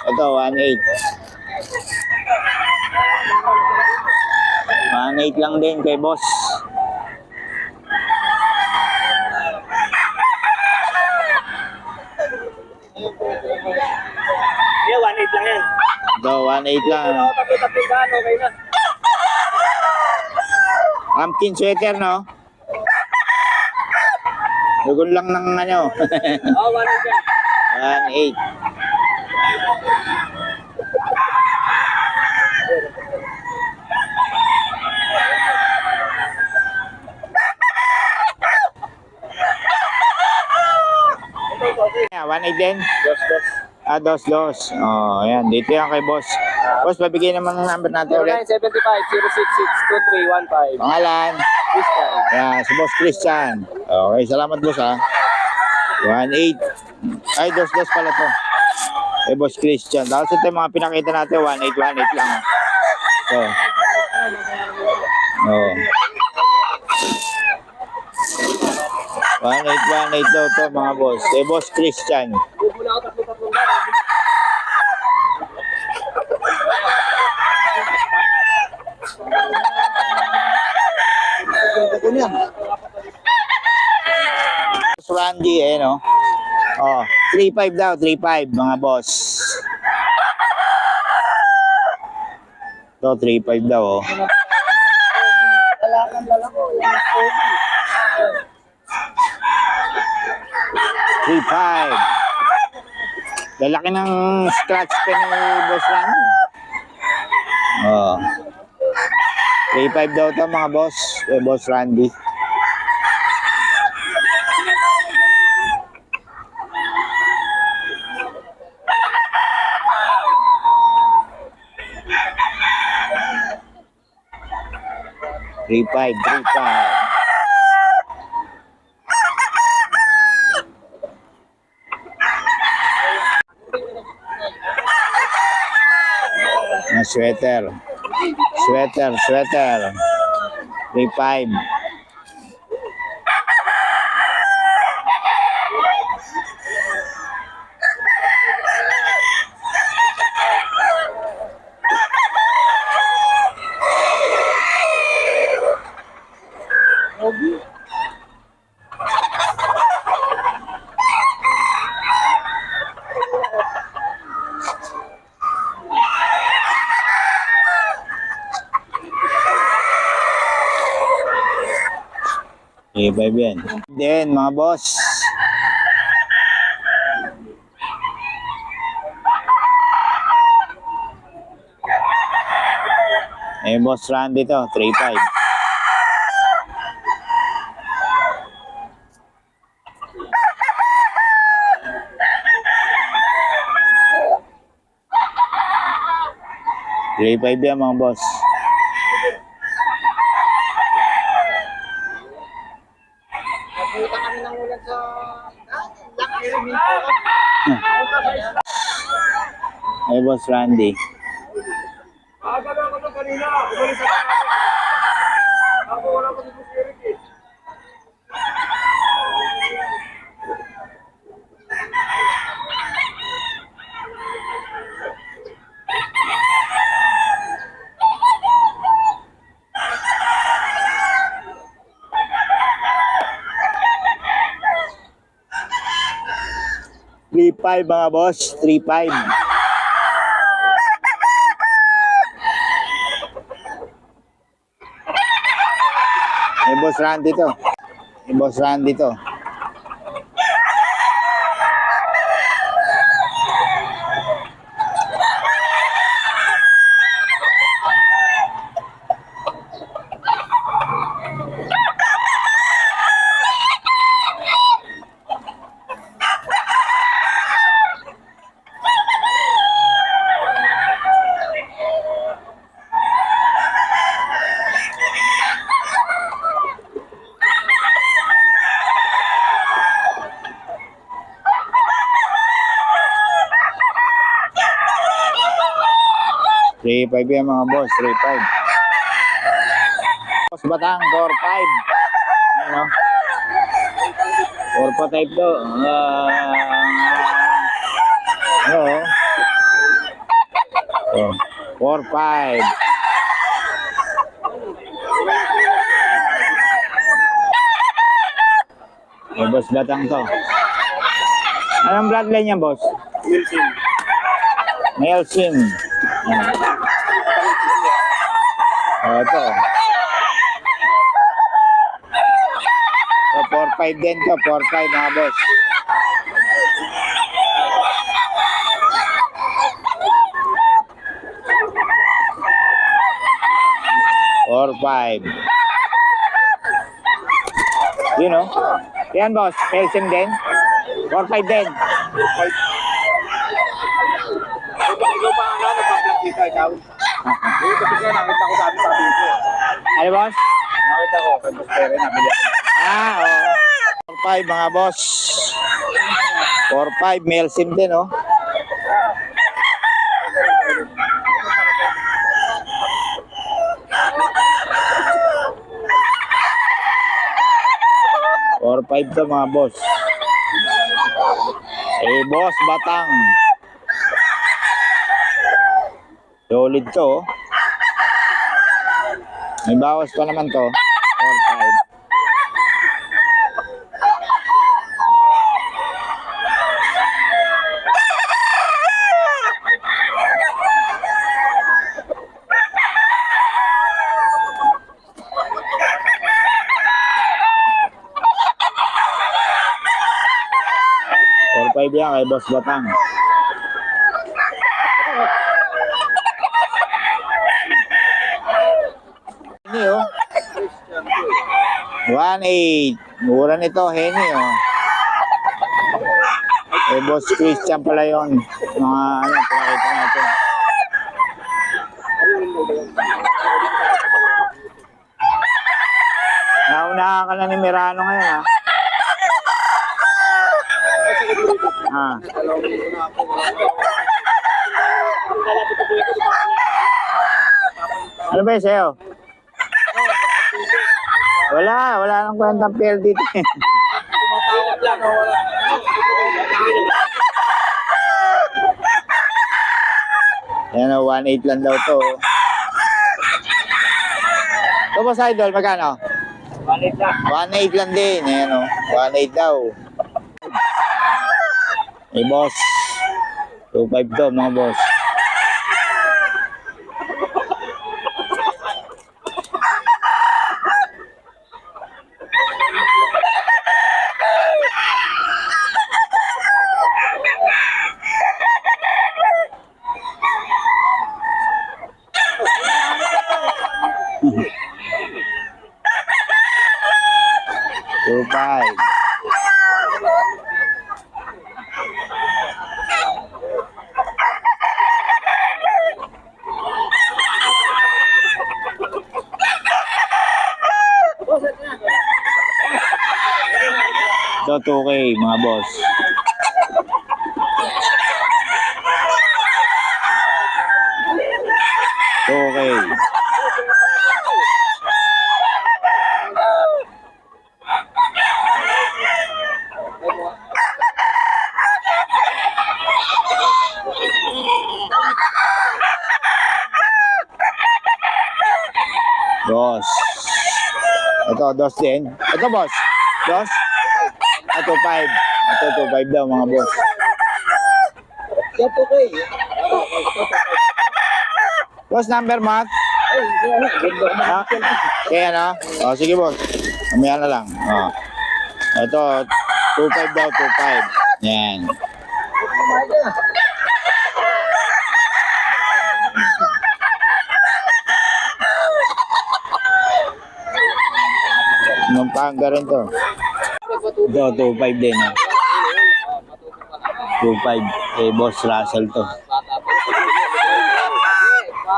Ito, 1.8. 1.8 lang din kay boss. Yeah, 1.8 lang yan. Ito, 1.8 lang. Tapi-tapi ka, okay na. Pumpkin sweater, no? Dugon lang ng ano. Oo, 1.8 yan. 1.8. Yeah, 1.8 din. Dos. Dos. Oh, ayan. Dito yan kay boss. Boss, pabigay naman ng number natin ulit. 0975-066-2315. Pangalan. Christian. Yeah, si Boss Christian. Okay, salamat boss ha. 1.8. Ay, dos pala to. Eh, Boss Christian. Tapos ito yung mga pinakita natin, 1.8 lang. Ito. Oh. 1.8 daw to mga boss. Eh, Boss Christian. Bubula ako tatlo-tatlong gano'n. Boss Randy, eh, no? Oh, 3.5 daw, 3.5 mga boss. Ito, 3.5 daw, oh. Wala kang lalako. 3.5. Lalaki ng scratch pen ni Boss Randy. Oh. 3.5 daw to mga boss. Eh, Boss Randy. Three five. Na sweater. 3.5. Okay, yan. Then, mga boss. Eh, Boss Randy to, 3.5. $3.5 yan mga boss. Nabuta kami ng ulan sa... Eh, Boss Randy. Agad ako ito kanina. Umalis ako. Ako wala ko dito security. $3.5 mga boss, 3.5. Eh, Boss Randy to. $3.5 yan mga boss, 3.5. Boss Batang, 4.5. Ano? 4 pa type to. Ano? Oh, 4-5. Eh, boss batang to. Anong bloodline niya, boss? Wilson. Nelson. Oh, ito. So, 4-5 din to. 4-5 mga boss. Or 5. You know? Yan, boss. Nelson din. 4-5 din. Ikaw pa ano, nagpa-vlog dito ikaw. Yung kapit nga, nakita ko sabi ko. Ano, boss? Nakita ko, kay Boss Pere, nabili ako. Oh. 4-5 mga boss. 4-5 Nelson din, oh. Or 5 to mga boss. Eh, boss, batang. Solid to, oh. May bawas pa naman to. 4-5. Or 5 yan kay Boss Batang. Henny, oh. 1-8. Mura nito, Henny, oh. Eh, Boss Christian pala yun. Mga, ano, pakita natin. Naunahan ka na ni Mirano ngayon, ha? Ah. Ano ba yung sa'yo? Wala nang kwentang PL dito. Tumatawag lang, wala. Yan o, 1.8 lang daw to. Ito ba sa idol, magkano? Balik na. 1.8 lang din. Ayan o, 1.8 daw. Eh, boss. 2.5 to, mga boss. Two five. So 2K mga boss. Okay. Boss. Ito, dos din. Ito, boss. Dos. Ito, 5. Ito, 2.5 daw, mga boss. Yan po kayo. Boss, number, Matt? Ay, ganda ko Ha? Kaya na? O, sige, boss. Mamaya na lang. O. Ito, 2.5 daw, 2.5. Yan. Pampanga rin to. Ito, 2.5 din. 2.5. Eh, Boss Russell to.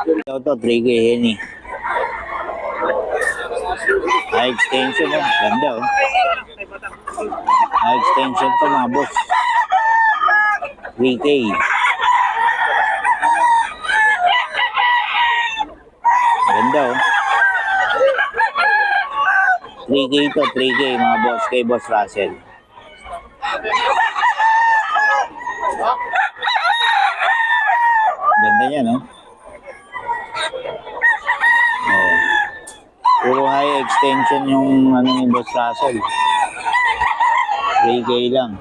Ito to, 3K Henny. High extension oh. Ganda oh. High extension to mga boss. 3K. Ganda oh. 3K to, 3K mga boss kay Boss Russell. Ganda yan, no? Oh. Puro high extension yung ano ni Boss Russell. 3K lang.